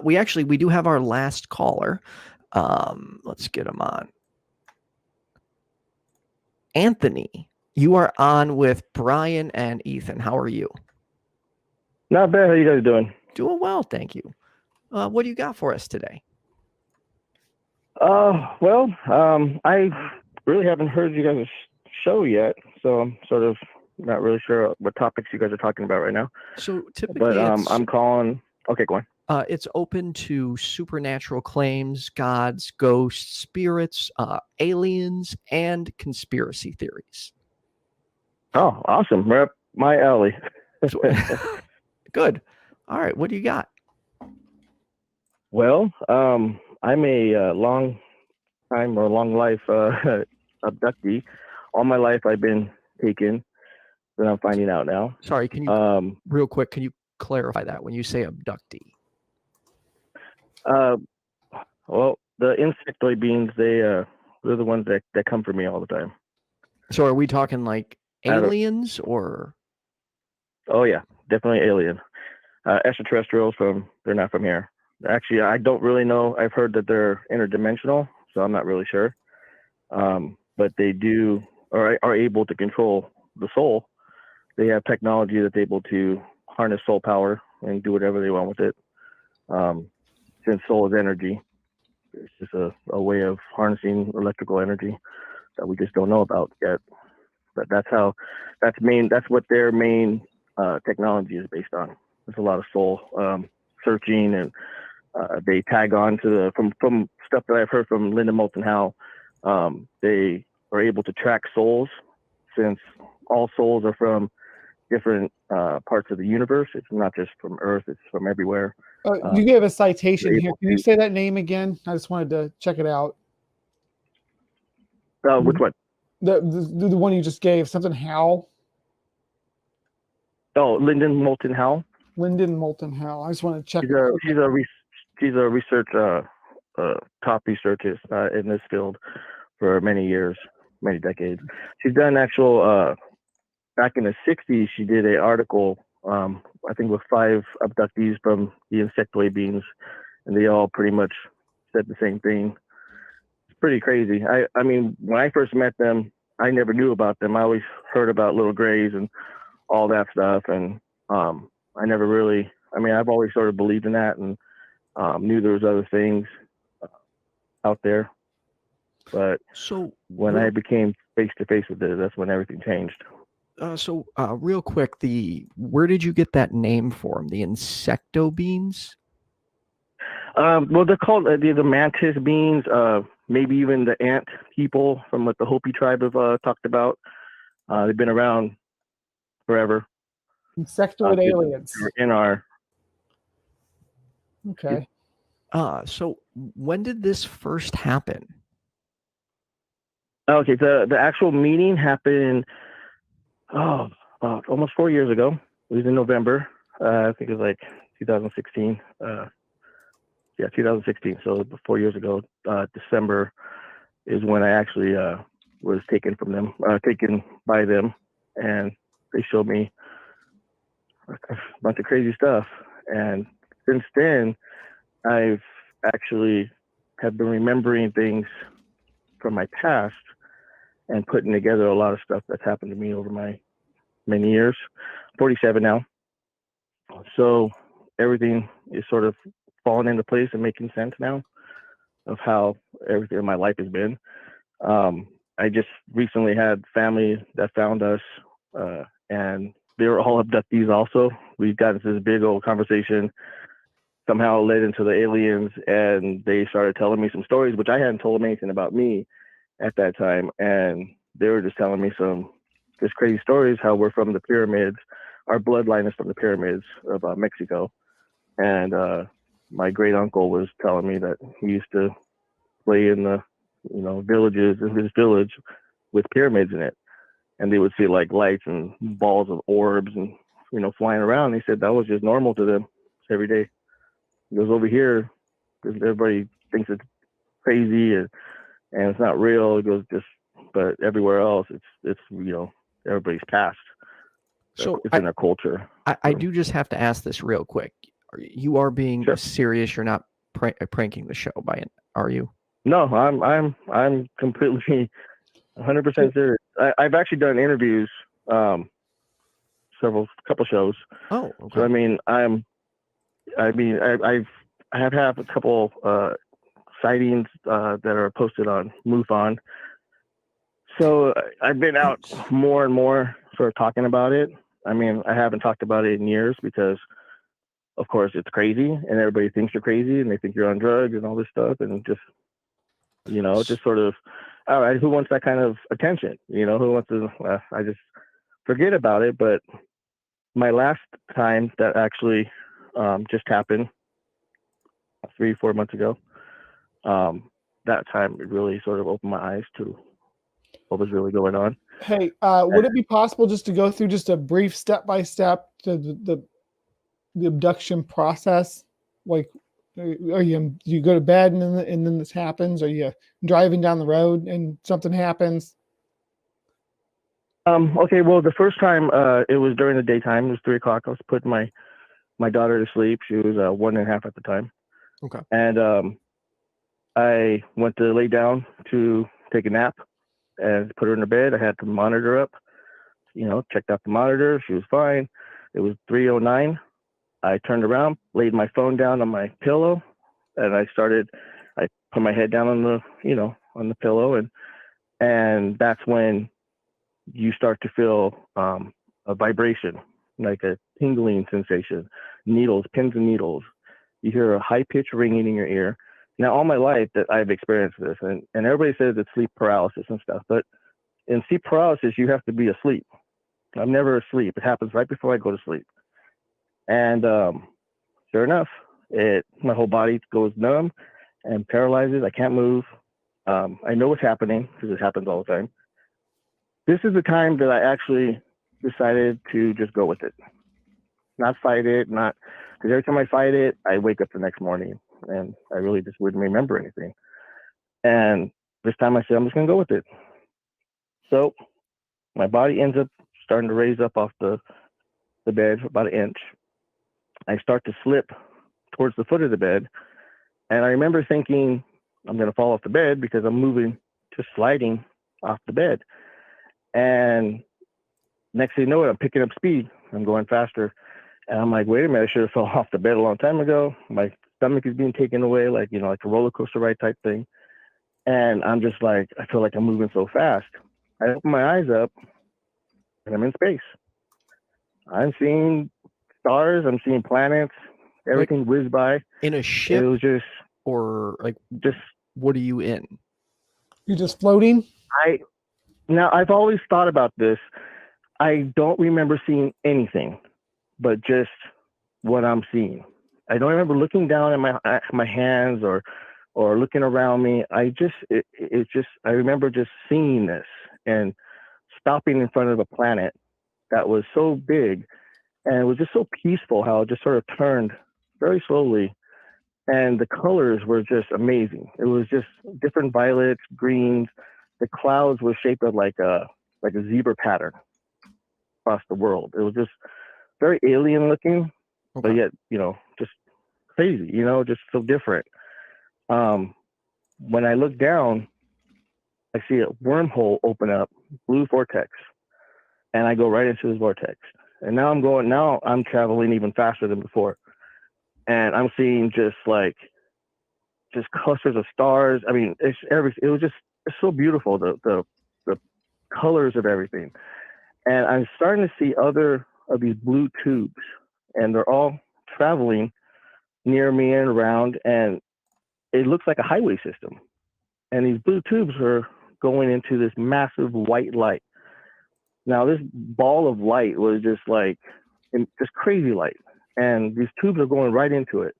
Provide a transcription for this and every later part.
We do have our last caller. Let's get him on. Anthony, you are on with Brian and Ethan. How are you? Not bad. How you guys doing? Doing well, thank you. What do you got for us today? I really haven't heard you guys' show yet, so I'm sort of not really sure what topics you guys are talking about right now. So typically, but I'm calling. Okay, go on. It's open to supernatural claims, gods, ghosts, spirits, aliens, and conspiracy theories. Oh, awesome. Right up my alley. Good. All right. What do you got? Well, I'm a long life abductee. All my life I've been taken, but I'm finding out now. Sorry, can you real quick, can you clarify that when you say abductee? Well, the Insecto Beans, they're the ones that come for me all the time. So are we talking like aliens or? Oh yeah, definitely alien. Extraterrestrials they're not from here. Actually, I don't really know. I've heard that they're interdimensional, so I'm not really sure. But they do or are able to control the soul. They have technology that's able to harness soul power and do whatever they want with it. Since soul is energy, it's just a way of harnessing electrical energy that we just don't know about yet. But that's what their main technology is based on. There's a lot of soul searching, and they tag on to from stuff that I've heard from Linda Moulton Howe. They are able to track souls, since all souls are from different parts of the universe. It's not just from Earth; it's from everywhere. You gave a citation here. Can you say that name again? I just wanted to check it out. Which one? The one you just gave. Something Howe. Oh, Lyndon Moulton Howe. Lyndon Moulton Howe. I just want to check. She's a research top researcher in this field for many years, many decades. She's done actual back in the 60s. She did an article, I think, with 5 abductees from the Insecto Beans, and they all pretty much said the same thing. It's pretty crazy. I mean, when I first met them, I never knew about them. I always heard about little grays and all that stuff, and I never really. I mean, I've always sort of believed in that, and knew there was other things out there. But when I became face to face with it, that's when everything changed. Real quick, where did you get that name from? The Insecto Beans? Well, they're called the mantis beans. Maybe even the ant people from what the Hopi tribe have talked about. They've been around forever. Insectoid aliens. In our. Okay. So when did this first happen? Okay, the actual meeting happened almost 4 years ago. It was in November. I think it was like 2016. 2016. So 4 years ago, December is when I actually was taken by them, and they showed me a bunch of crazy stuff. And since then, I've actually have been remembering things from my past and putting together a lot of stuff that's happened to me over my many years. 47 now. So everything is sort of falling into place and making sense now of how everything in my life has been. I just recently had family that found us, and they were all abductees also. We got into this big old conversation, somehow led into the aliens, and they started telling me some stories, which I hadn't told them anything about me at that time. And they were just telling me just crazy stories, how we're from the pyramids. Our bloodline is from the pyramids of Mexico. And my great uncle was telling me that he used to play in the, villages in his village with pyramids in it. And they would see like lights and balls of orbs and, flying around. He said that was just normal to them every day. He goes, over here, everybody thinks it's crazy and it's not real. He goes, but everywhere else, it's everybody's past. So it's in their culture. I do just have to ask this real quick. You are being Sure. serious. You're not pranking the show by it, are you? No, I'm completely 100% serious. I've actually done interviews, couple shows. Oh, okay. So I mean, I have had a couple sightings that are posted on MUFON. So I've been out more and more sort of talking about it. I mean, I haven't talked about it in years because, of course, it's crazy and everybody thinks you're crazy and they think you're on drugs and all this stuff. And just, just sort of, all right, who wants that kind of attention? Who wants to, I just forget about it. But my last time that actually just happened 3-4 months ago, that time it really sort of opened my eyes to what was really going on. Hey, would it be possible just to go through just a brief step-by-step to the abduction process? Like, do you go to bed and then this happens? Are you driving down the road and something happens? Okay, well, the first time it was during the daytime. It was 3 o'clock. I was putting my daughter to sleep. She was 1.5 at the time. Okay. And I went to lay down to take a nap and put her in the bed. I had the monitor up, checked out the monitor. She was fine. It was 3:09. I turned around, laid my phone down on my pillow, and I put my head down on the pillow, and that's when you start to feel a vibration, like a tingling sensation, pins and needles. You hear a high-pitched ringing in your ear. Now, all my life that I've experienced this, and everybody says it's sleep paralysis and stuff, but in sleep paralysis, you have to be asleep. I'm never asleep. It happens right before I go to sleep. And sure enough, my whole body goes numb and paralyzes. I can't move. I know what's happening because it happens all the time. This is the time that I actually decided to just go with it, not fight it, because every time I fight it, I wake up the next morning and I really just wouldn't remember anything. And this time I said, I'm just going to go with it. So my body ends up starting to raise up off the bed about 1 inch. I start to slip towards the foot of the bed. And I remember thinking, I'm going to fall off the bed because I'm moving, just sliding off the bed. And next thing you know it, I'm picking up speed. I'm going faster. And I'm like, wait a minute, I should have fell off the bed a long time ago. My stomach is being taken away, like a roller coaster ride type thing. And I'm just like, I feel like I'm moving so fast. I open my eyes up and I'm in space. I'm seeing stars, I'm seeing planets, everything whizzed by. In a ship? It was just, or like, just what are you in? You're just floating? Now, I've always thought about this. I don't remember seeing anything but just what I'm seeing. I don't remember looking down at my hands or looking around me. I remember just seeing this and stopping in front of a planet that was so big, and it was just so peaceful how it just sort of turned very slowly, and the colors were just amazing. It was just different violets, greens. The clouds were shaped like a zebra pattern across the world. It was just very alien looking, but yet, just crazy, just so different. When I look down, I see a wormhole open up, blue vortex, and I go right into this vortex. And now I'm traveling even faster than before. And I'm seeing just clusters of stars. I mean, it's so beautiful, the colors of everything. And I'm starting to see other of these blue tubes, and they're all traveling near me and around, and it looks like a highway system. And these blue tubes are going into this massive white light. Now, this ball of light was just crazy light, and these tubes are going right into it.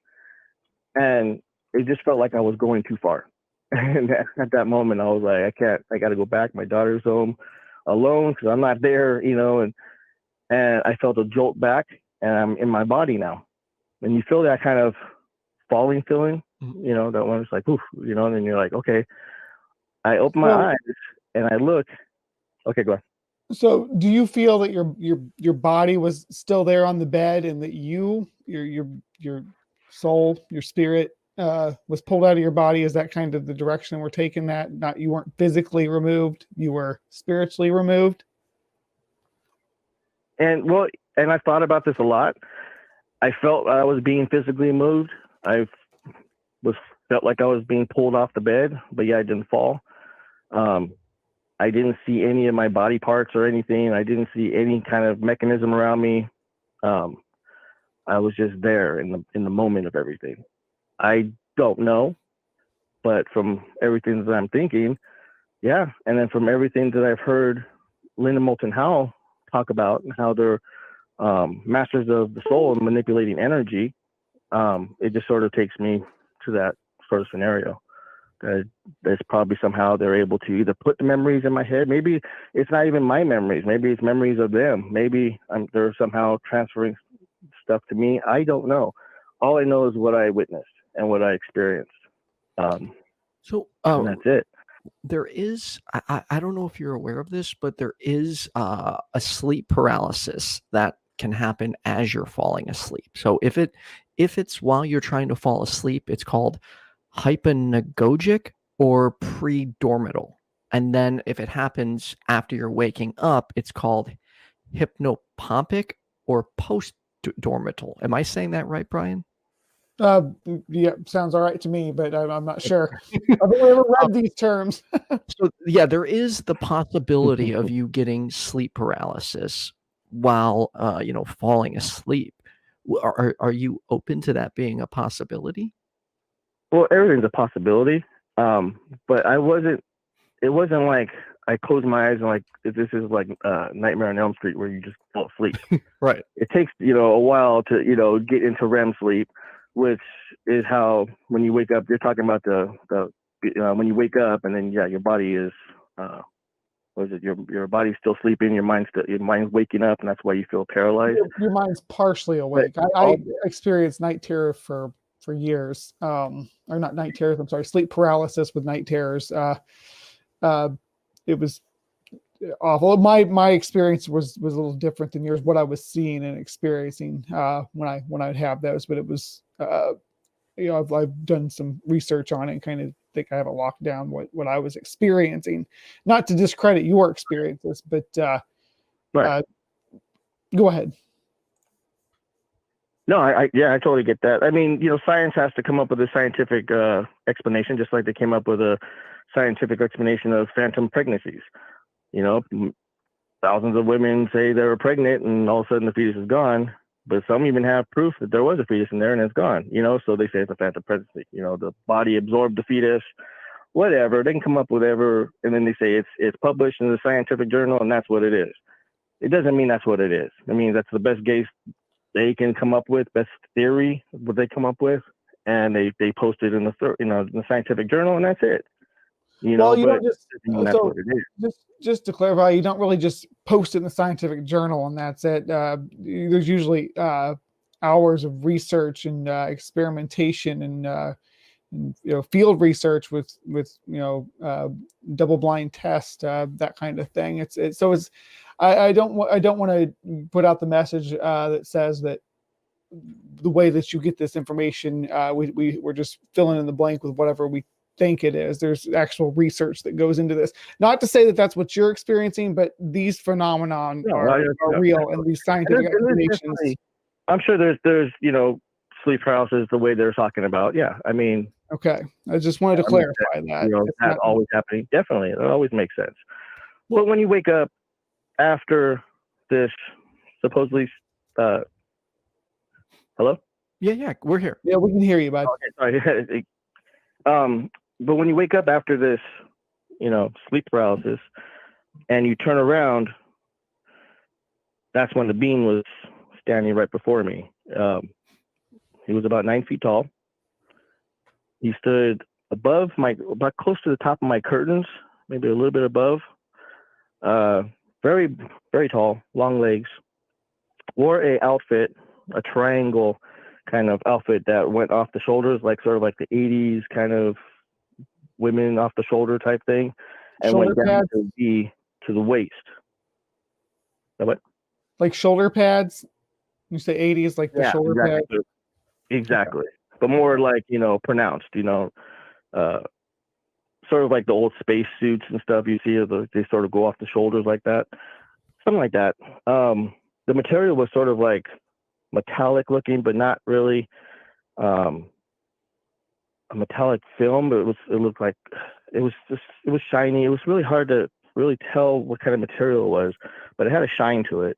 And it just felt like I was going too far. And at that moment, I was like, I got to go back. My daughter's home alone because I'm not there, and I felt a jolt back, and I'm in my body now. And you feel that kind of falling feeling, that one is like, oof, and then you're like, okay. I open my eyes and I look. Okay, go ahead. So do you feel that your body was still there on the bed, and that your soul, your spirit, was pulled out of your body? Is that kind of the direction we're taking that? Not, you weren't physically removed, you were spiritually removed? And well, and I thought about this a lot. I felt I was being physically moved. Felt like I was being pulled off the bed, but yeah, I didn't fall. I didn't see any of my body parts or anything. I didn't see any kind of mechanism around me. I was just there in the moment of everything. I don't know, but from everything that I'm thinking, yeah. And then from everything that I've heard Linda Moulton Howe talk about and how they're masters of the soul and manipulating energy, it just sort of takes me to that sort of scenario. That's probably somehow they're able to either put the memories in my head. Maybe it's not even my memories. Maybe it's memories of them. Maybe they're somehow transferring stuff to me. I don't know. All I know is what I witnessed and what I experienced. And that's it. There is, I don't know if you're aware of this, but there is a sleep paralysis that can happen as you're falling asleep. So if it's while you're trying to fall asleep, it's called hypnagogic or predormital. And then if it happens after you're waking up, it's called hypnopompic or postdormital. Am I saying that right, Brian? Yeah, sounds all right to me, but I'm not sure. I've only ever read these terms. So yeah, there is the possibility of you getting sleep paralysis while falling asleep. Are you open to that being a possibility? Well, everything's a possibility. But it wasn't like I closed my eyes and like, this is like Nightmare on Elm Street where you just fall asleep. Right. It takes, a while to, get into REM sleep, which is how, when you wake up, you're talking about when you wake up and then, yeah, your body is, your body's still sleeping, your mind's waking up, and that's why you feel paralyzed. Your mind's partially awake. I experienced night terror for years, or not night terrors, I'm sorry, sleep paralysis with night terrors. It was awful. My experience was a little different than yours, what I was seeing and experiencing when I'd have those, but it was I've done some research on it and kind of think I have a lockdown what I was experiencing. Not to discredit your experiences, but right. Go ahead. No, I totally get that. I mean, science has to come up with a scientific explanation, just like they came up with a scientific explanation of phantom pregnancies. Thousands of women say they were pregnant and all of a sudden the fetus is gone, but some even have proof that there was a fetus in there and it's gone, so they say it's a phantom pregnancy. The body absorbed the fetus, whatever. They can come up with whatever, and then they say it's published in the scientific journal and that's what it is. It doesn't mean that's what it is. I mean, that's the best case they can come up with, best theory what they come up with, and they post it in the scientific journal, and that's it. Well, you don't just, that's what it is. Just to clarify, you don't really just post it in the scientific journal and that's it. There's usually hours of research and experimentation and field research with double blind test, that kind of thing. I don't want to put out the message that says that the way that you get this information, we're just filling in the blank with whatever we think it is. There's actual research that goes into this. Not to say that that's what you're experiencing, but these phenomenon are real, and these scientific explanations. I'm sure there's sleep paralysis the way they're talking about. Yeah, I mean. Okay, I just wanted to clarify that. That's always happening. Definitely, it always makes sense. Well, when you wake up after this supposedly, hello? Yeah, we're here. Yeah, we can hear you, bud. Okay, sorry. But when you wake up after this, sleep paralysis, and you turn around, that's when the being was standing right before me. He was about 9 feet tall. He stood about close to the top of my curtains, maybe a little bit above. Very, very tall, long legs. Wore a outfit, a triangle kind of outfit that went off the shoulders, sort of like the 80s kind of women off the shoulder type thing, and went down to the waist. What? Like shoulder pads? You say 80s, like the shoulder exactly. pads? Exactly. Okay. But more like, pronounced, sort of like the old space suits and stuff you see, they sort of go off the shoulders like that. Something like that. The material was sort of like metallic looking, but not really a metallic film, but it looked like it was shiny. It was really hard to really tell what kind of material it was, but it had a shine to it.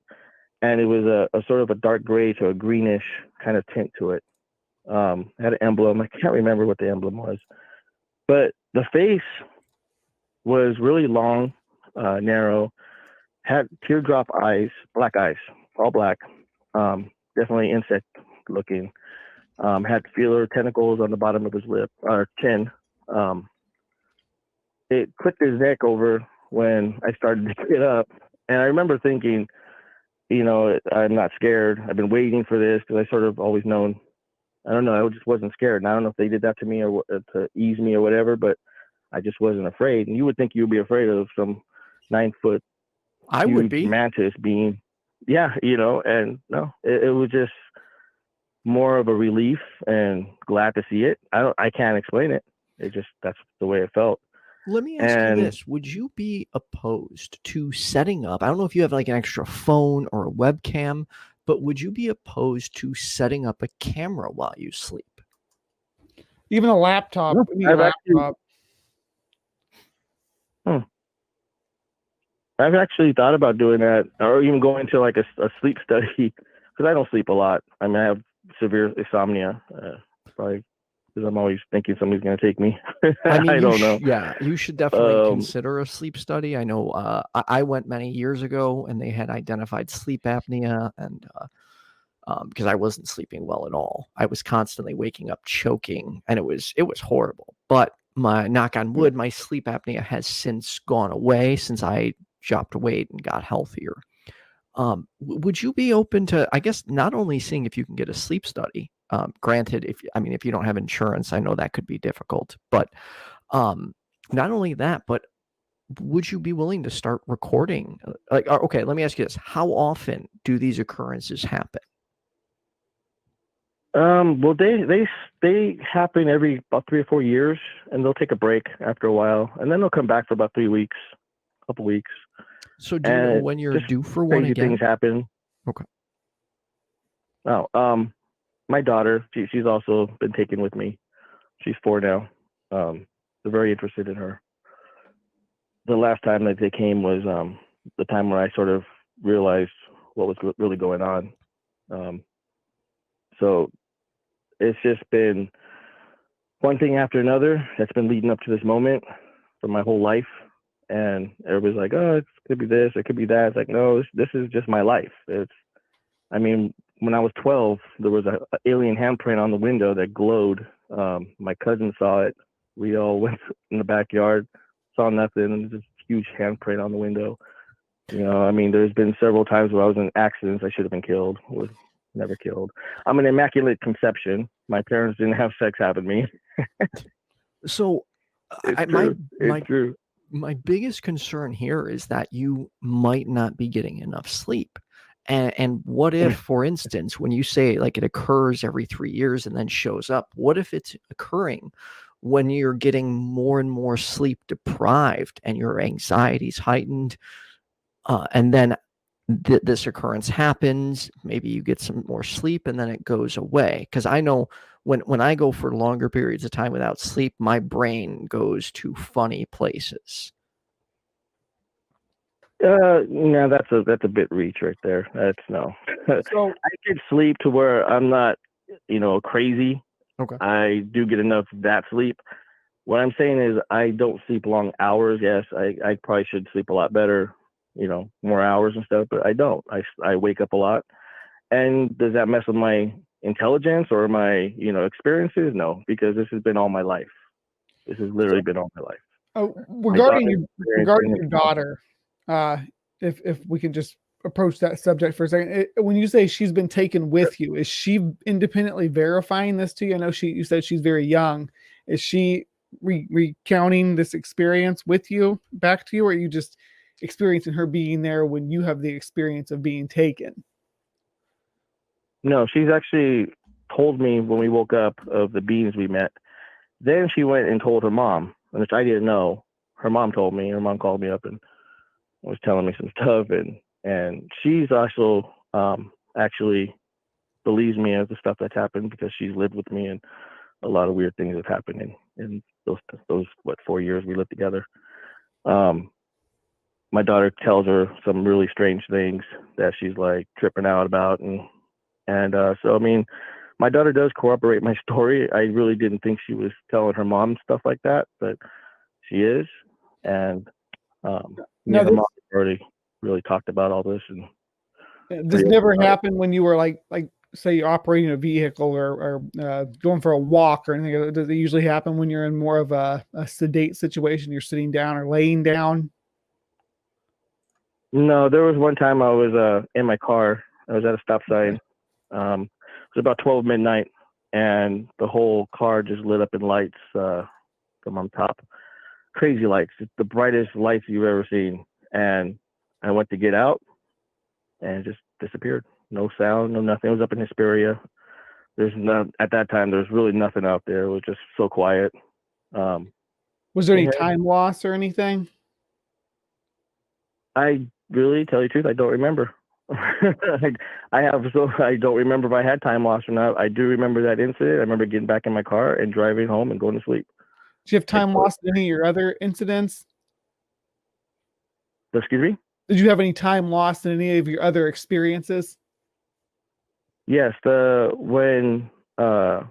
And it was a sort of a dark gray to a greenish kind of tint to it. It had an emblem. I can't remember what the emblem was, but the face was really long, narrow, had teardrop eyes, black eyes, all black, definitely insect looking. Had feeler tentacles on the bottom of his lip or chin. It clicked his neck over when I started to get up, and I remember thinking, I'm not scared. I've been waiting for this because I sort of always known. I don't know. I just wasn't scared. And I don't know if they did that to me or to ease me or whatever, but I just wasn't afraid. And you would think you would be afraid of some 9-foot I would be. mantis being, and no, it was just more of a relief and glad to see it. I can't explain it. That's the way it felt. Let me ask you this. Would you be opposed to setting up, I don't know if you have like an extra phone or a webcam, but would you be opposed to setting up a camera while you sleep? Even a laptop. I've actually thought about doing that, or even going to like a sleep study, because I don't sleep a lot. I mean, I have severe insomnia, probably because I'm always thinking somebody's going to take me. I mean, I don't know. Yeah, you should definitely consider a sleep study. I know I went many years ago, and they had identified sleep apnea, and because I wasn't sleeping well at all. I was constantly waking up choking, and it was horrible. But my knock on wood, my sleep apnea has since gone away since I dropped weight and got healthier. Would you be open to, I guess, not only seeing if you can get a sleep study? Granted, if you don't have insurance, I know that could be difficult. But not only that, but would you be willing to start recording? Okay, let me ask you this: how often do these occurrences happen? Well, they happen every about 3 or 4 years, and they'll take a break after a while, and then they'll come back for about 3 weeks, a couple weeks. So do you know when you're due for one again? Crazy things happen. Okay. Oh, my daughter, she's also been taken with me. She's 4 now. They're very interested in her. The last time that they came was the time where I sort of realized what was really going on. So it's just been one thing after another that's been leading up to this moment for my whole life. And everybody's like, oh, it could be this, it could be that. It's like, no, this is just my life. When I was 12, there was an alien handprint on the window that glowed. My cousin saw it. We all went in the backyard, saw nothing, and there's this huge handprint on the window. There's been several times where I was in accidents. I should have been killed. Was never killed. I'm an immaculate conception. My parents didn't have sex happen to me. So, it's true. My biggest concern here is that you might not be getting enough sleep. And what if, for instance, when you say like it occurs every 3 years and then shows up, what if it's occurring when you're getting more and more sleep deprived and your anxiety's heightened, and then this occurrence happens, maybe you get some more sleep and then it goes away? Because I know when I go for longer periods of time without sleep, my brain goes to funny places. No, that's a bit reach right there. That's no. So I get sleep to where I'm not, crazy. Okay. I do get enough of that sleep. What I'm saying is I don't sleep long hours. Yes, I probably should sleep a lot better, more hours and stuff, but I don't. I wake up a lot. And does that mess with my intelligence or my, experiences? No, because this has been all my life. This has literally been all my life. Oh, regarding your daughter, if we can just approach that subject for a second. When you say she's been taken with you, is she independently verifying this to you? I know you said she's very young. Is she recounting this experience with you back to you, or are you just experiencing her being there when you have the experience of being taken? No, she's actually told me when we woke up of the beings we met. Then she went and told her mom, which I didn't know. Her mom told me. Her mom called me up and was telling me some stuff, and she's also actually believes me of the stuff that's happened because she's lived with me, and a lot of weird things have happened in those 4 years we lived together. My daughter tells her some really strange things that she's like tripping out about, and so I mean, my daughter does corroborate my story. I really didn't think she was telling her mom stuff like that, but she is, and me and her mom already really talked about all this. And this never happened when you were like say you're operating a vehicle or going for a walk or anything. Does it usually happen when you're in more of a sedate situation? You're sitting down or laying down? No, there was one time I was in my car. I was at a stop sign. It was about 12 midnight, and the whole car just lit up in lights from on top. Crazy lights. It's the brightest lights you've ever seen. And I went to get out and it just disappeared. No sound, no nothing. It was up in Hesperia. At that time, there was really nothing out there. It was just so quiet. Was there any time loss or anything? I really, tell you the truth, I don't remember. I don't remember if I had time loss or not. I do remember that incident. I remember getting back in my car and driving home and going to sleep. Do you have time loss in any of your other incidents? Excuse me? Did you have any time lost in any of your other experiences? Yes. When the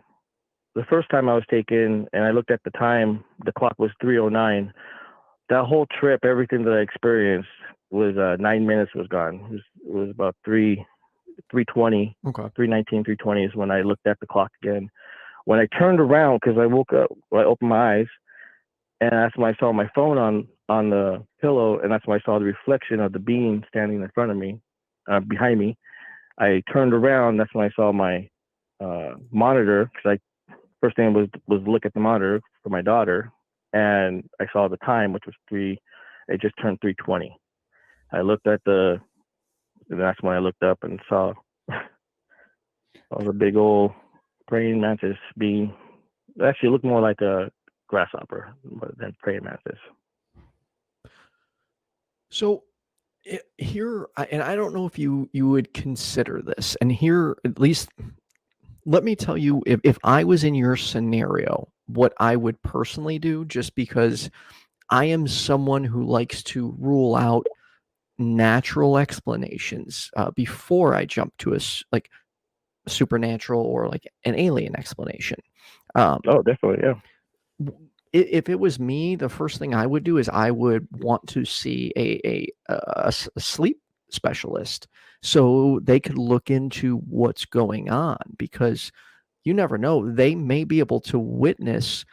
first time I was taken and I looked at the time, the clock was 3:09. That whole trip, everything that I experienced was 9 minutes was gone. It was about 3:20. Okay. 3:19, 3:20 is when I looked at the clock again. When I turned around, because I woke up, I opened my eyes, and that's when I saw my phone on the pillow, and that's when I saw the reflection of the being standing in front of me, behind me. I turned around, that's when I saw my monitor, because first thing was look at the monitor for my daughter, and I saw the time, which was it just turned 3:20. I looked at and that's when I looked up and saw a big old praying mantis being, actually looked more like a grasshopper than praying mantis. So here, and I don't know if you would consider this, and here, at least, let me tell you, if I was in your scenario, what I would personally do, just because I am someone who likes to rule out natural explanations before I jump to a supernatural or like an alien explanation. Oh, definitely, yeah. If it was me, the first thing I would do is I would want to see a sleep specialist so they could look into what's going on, because you never know, they may be able to witness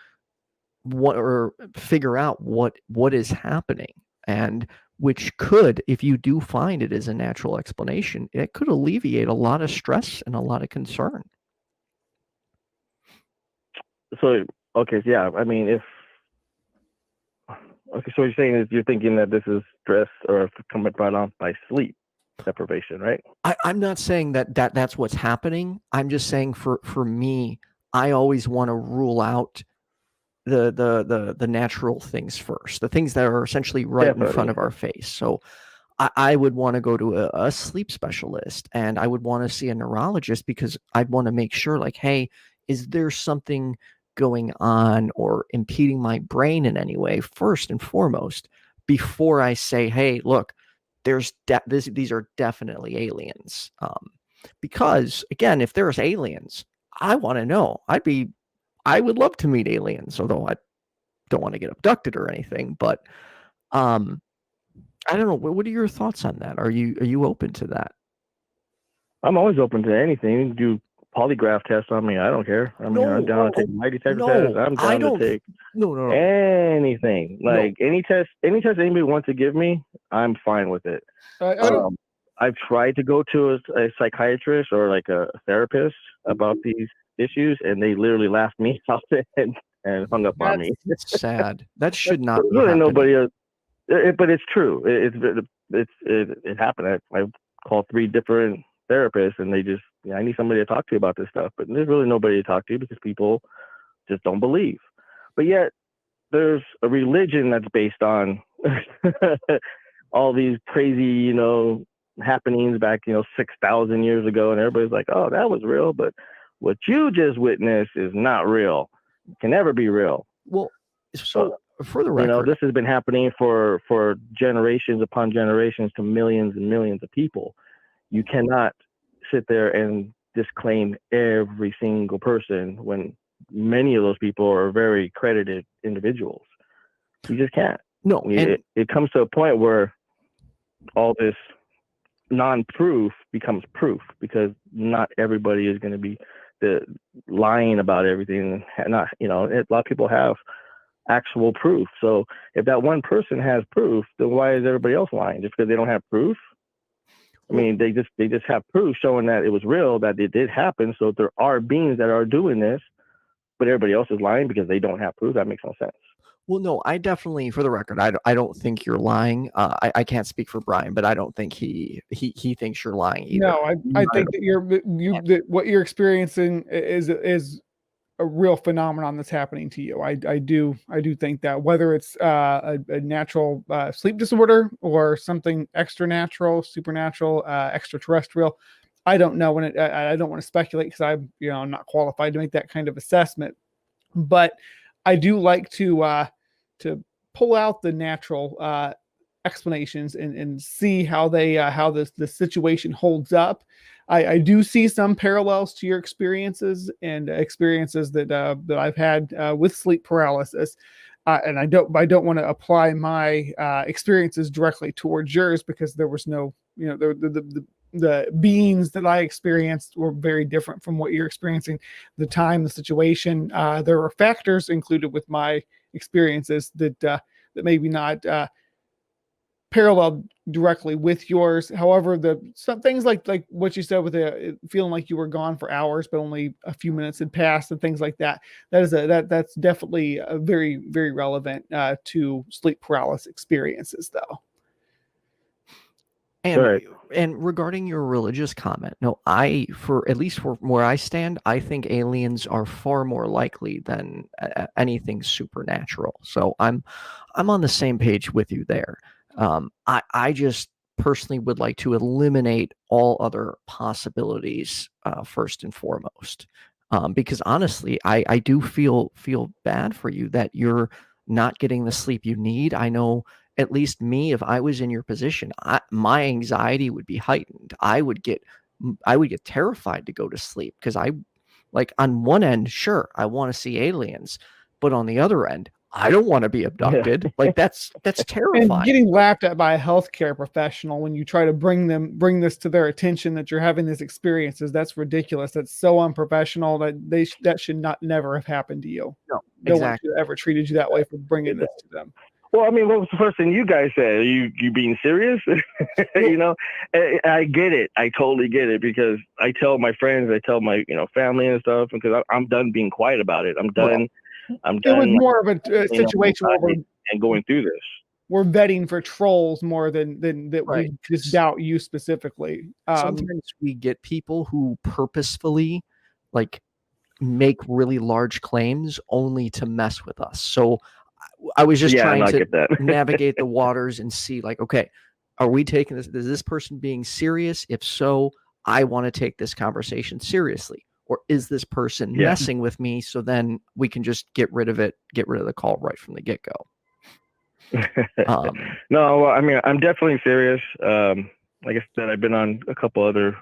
what or figure out what is happening, and which could, if you do find it as a natural explanation, it could alleviate a lot of stress and a lot of concern. So, okay, yeah, I mean, so what you're saying is you're thinking that this is stress or coming brought on by sleep deprivation, right? I'm not saying that's what's happening. I'm just saying for me, I always want to rule out the natural things first, the things that are essentially right in front of our face. So I would want to go to a sleep specialist, and I would want to see a neurologist, because I'd want to make sure, like, hey, is there something going on or impeding my brain in any way, first and foremost, before I say, hey, look, these are definitely aliens. Because again, if there's aliens, I want to know. I would love to meet aliens, although I don't want to get abducted or anything. But I don't know. What are your thoughts on that? Are you open to that? I'm always open to anything. You can do polygraph tests on me. I don't care. I mean, I'm down to take lie detector tests. I'm down to take anything. Like any test anybody wants to give me, I'm fine with it. I've tried to go to a psychiatrist or like a therapist about these issues, and they literally laughed me out and hung up on me. It's sad. That should not be really happening. But it's true. It happened. I called 3 different therapists, and they just, I need somebody to talk to about this stuff. But there's really nobody to talk to because people just don't believe. But yet there's a religion that's based on all these crazy, happenings back, 6,000 years ago, and everybody's like, oh, that was real. But what you just witnessed is not real. It can never be real. Well, so for the record, this has been happening for generations upon generations to millions and millions of people. You cannot sit there and disclaim every single person when many of those people are very credited individuals. You just can't. No, it comes to a point where all this non-proof becomes proof, because not everybody is going to be lying about everything. Not, a lot of people have actual proof. So if that one person has proof, then why is everybody else lying? Just because they don't have proof? I mean, they just have proof showing that it was real, that it did happen. So there are beings that are doing this, but everybody else is lying because they don't have proof. That makes no sense. Well, no, I definitely, for the record, I don't think you're lying. I can't speak for Brian, but I don't think he thinks you're lying either. No, I think that what you're experiencing is a real phenomenon that's happening to you. I do think that, whether it's a natural sleep disorder or something extra natural, supernatural, extraterrestrial, I don't know. I don't want to speculate because I'm not qualified to make that kind of assessment. But I do like to pull out the natural explanations and see how the situation holds up. I do see some parallels to your experiences and experiences that I've had with sleep paralysis, and I don't want to apply my experiences directly towards yours, because there was no, the beings that I experienced were very different from what you're experiencing. The time, the situation, there were factors included with my experiences that maybe not paralleled directly with yours. However, some things like what you said with feeling like you were gone for hours, but only a few minutes had passed, and things like that. That's definitely very, very relevant to sleep paralysis experiences, though. And regarding your religious comment, no, at least for where I stand, I think aliens are far more likely than anything supernatural. So I'm on the same page with you there. I just personally would like to eliminate all other possibilities first and foremost, because honestly, I do feel bad for you that you're not getting the sleep you need. I know, at least me, if I was in your position, my anxiety would be heightened. I would get terrified to go to sleep, because on one end, sure, I want to see aliens, but on the other end, I don't want to be abducted. Yeah. Like that's terrifying. And getting laughed at by a healthcare professional when you try to bring this to their attention that you're having these experiences, that's ridiculous. That's so unprofessional. That should never have happened to you. No exactly. one should ever treated you that way for bringing this to them. Well, I mean, what was the first thing you guys said? Are you being serious? I get it. I totally get it, because I tell my friends, I tell my family and stuff, because I'm done being quiet about it. I'm done. I'm done. It was more of a situation where we're going through this. We're vetting for trolls more than that. Right. We just doubt you specifically. Sometimes we get people who purposefully make really large claims only to mess with us. So I was just trying to navigate the waters and see, okay, are we taking this? Is this person being serious? If so, I want to take this conversation seriously. Or is this person messing with me? So then we can just get rid of the call right from the get-go. No, well, I mean, I'm definitely serious. Like I said, I've been on a couple other,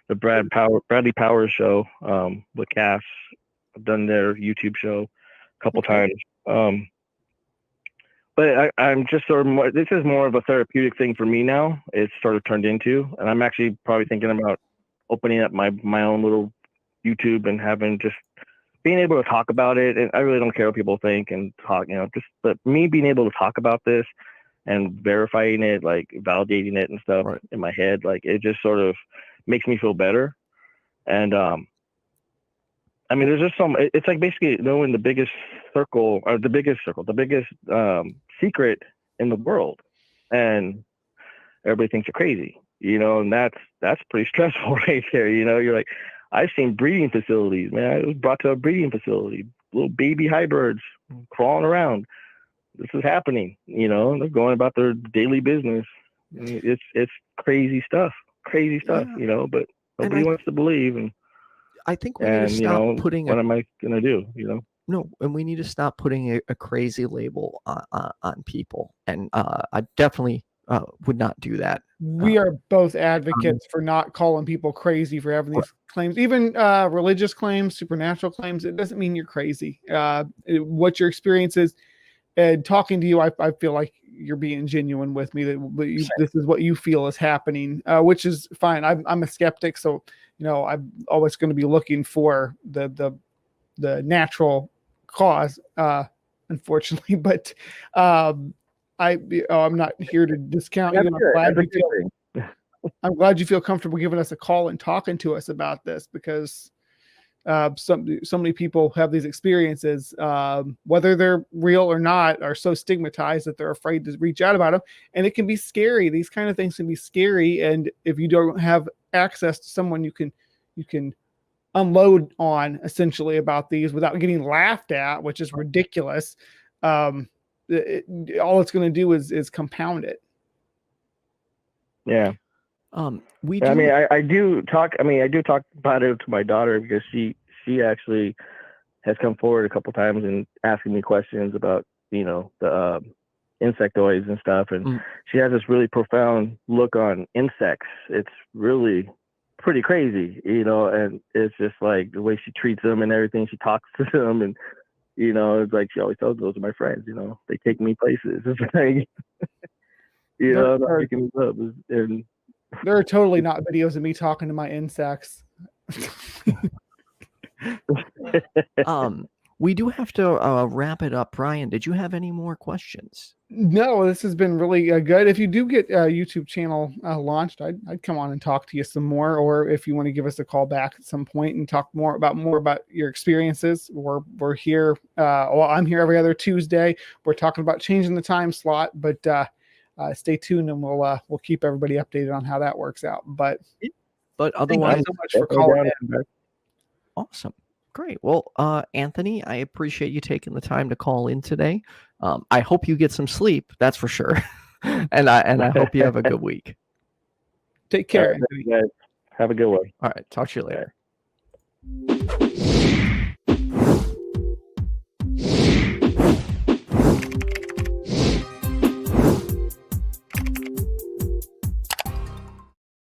the Bradley Powers show with Cass. I've done their YouTube show a couple times. But I'm just sort of this is more of a therapeutic thing for me now. It's sort of turned into, and I'm actually probably thinking about opening up my own little YouTube and just being able to talk about it. And I really don't care what people think and talk, but me being able to talk about this and verifying it, validating it and stuff in my head, it just sort of makes me feel better. And I mean, there's just it's basically knowing the biggest secret in the world, and everybody thinks you're crazy, and that's pretty stressful right there. You're like, I've seen breeding facilities, man. I was brought to a breeding facility, little baby hybrids crawling around. This is happening, they're going about their daily business. It's crazy stuff, Yeah. but nobody wants to believe. And I think we need to stop putting what am I going to do, No, and we need to stop putting a crazy label on people. And I definitely would not do that. We are both advocates for not calling people crazy for having these claims, even religious claims, supernatural claims. It doesn't mean you're crazy. What your experience is, and talking to you, I feel like you're being genuine with me. This is what you feel is happening, which is fine. I'm a skeptic, so I'm always going to be looking for the natural cause, unfortunately. But I'm not here to discount you. I'm glad you feel comfortable giving us a call and talking to us about this, because so many people have these experiences, whether they're real or not, are so stigmatized that they're afraid to reach out about them. And it can be scary. These kind of things can be scary. And if you don't have access to someone you can unload on essentially about these without getting laughed at, which is ridiculous, all it's going to do is compound it. Yeah. We do. I mean, I do talk about it to my daughter, because she actually has come forward a couple times and asking me questions about, the insectoids and stuff. And she has this really profound look on insects. It's really pretty crazy, and it's just like the way she treats them and everything. She talks to them, and, it's like she always tells, those are my friends, they take me places. It's like, I'm not picking this up. And there are totally not videos of me talking to my insects. We do have to wrap it up. Brian, did you have any more questions? No, this has been really good. If you do get a YouTube channel launched, I'd come on and talk to you some more. Or if you want to give us a call back at some point and talk more about your experiences, we're here. I'm here every other Tuesday. We're talking about changing the time slot, but stay tuned, and we'll keep everybody updated on how that works out. But otherwise, thank you so much for calling in. Awesome. Great. Well, Anthony, I appreciate you taking the time to call in today. I hope you get some sleep. That's for sure. and I hope you have a good week. Take care. All right, guys. Have a good one. All right. Talk to you later.